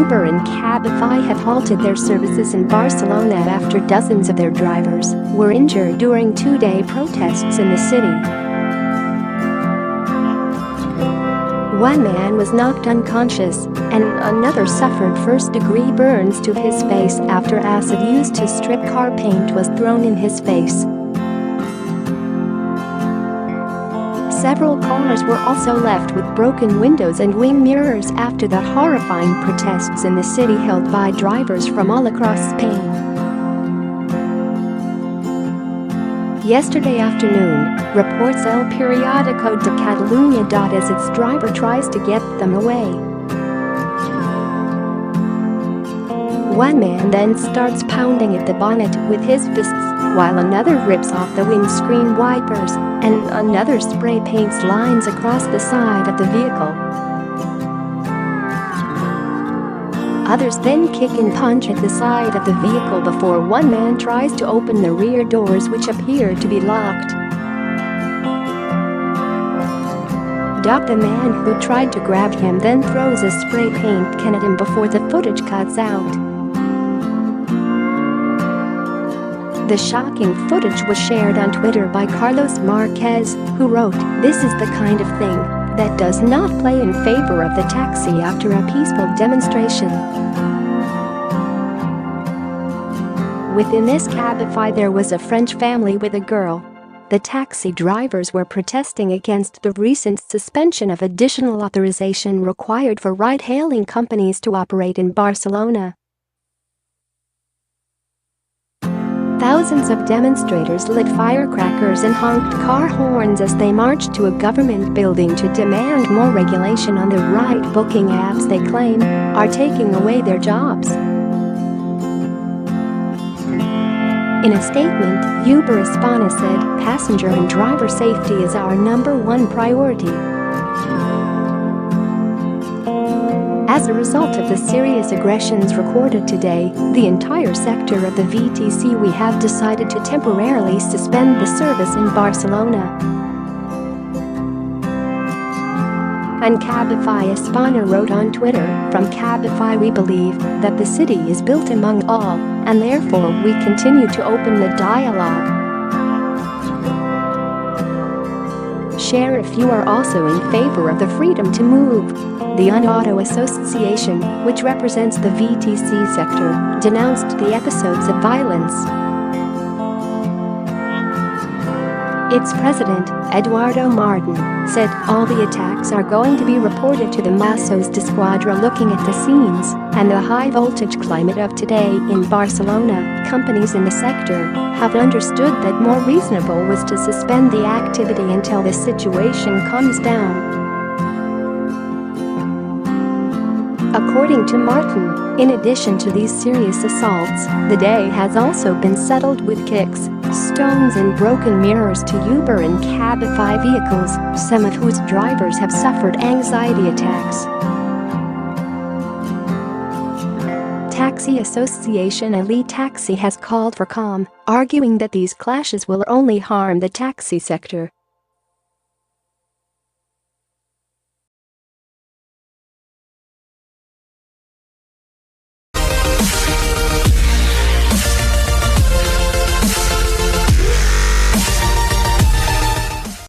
Uber and Cabify have halted their services in Barcelona after dozens of their drivers were injured during two-day protests in the city. One man was knocked unconscious, and another suffered first-degree burns to his face after acid used to strip car paint was thrown in his face. Several cars were also left with broken windows and wing mirrors after the horrifying protests in the city held by drivers from all across Spain. Yesterday afternoon, reports El Periódico de Catalunya. As its driver tries to get them away. One man then starts pounding at the bonnet with his fists, while another rips off the windscreen wipers, and another spray paints lines across the side of the vehicle. Others then kick and punch at the side of the vehicle before one man tries to open the rear doors, which appear to be locked. The man who tried to grab him then throws a spray paint can at him before the footage cuts out. The shocking footage was shared on Twitter by Carlos Marquez, who wrote, "This is the kind of thing that does not play in favor of the taxi after a peaceful demonstration." Within this Cabify there was a French family with a girl. The taxi drivers were protesting against the recent suspension of additional authorization required for ride-hailing companies to operate in Barcelona. Thousands of demonstrators lit firecrackers and honked car horns as they marched to a government building to demand more regulation on the ride-booking apps they claim are taking away their jobs. In a statement, Uber España said, "Passenger and driver safety is our #1 priority." As a result of the serious aggressions recorded today, the entire sector of the VTC we have decided to temporarily suspend the service in Barcelona. And Cabify España wrote on Twitter, "From Cabify we believe that the city is built among all, and therefore we continue to open the dialogue. Share if you are also in favor of the freedom to move." The Unauto Association, which represents the VTC sector, denounced the episodes of violence. Its president, Eduardo Martin, said all the attacks are going to be reported to the Mossos d'Esquadra. Looking at the scenes and the high-voltage climate of today in Barcelona, companies in the sector have understood that more reasonable was to suspend the activity until the situation calms down. According to Martin, in addition to these serious assaults, the day has also been settled with kicks, stones and broken mirrors to Uber and Cabify vehicles, some of whose drivers have suffered anxiety attacks. Taxi association Elite Taxi has called for calm, arguing that these clashes will only harm the taxi sector.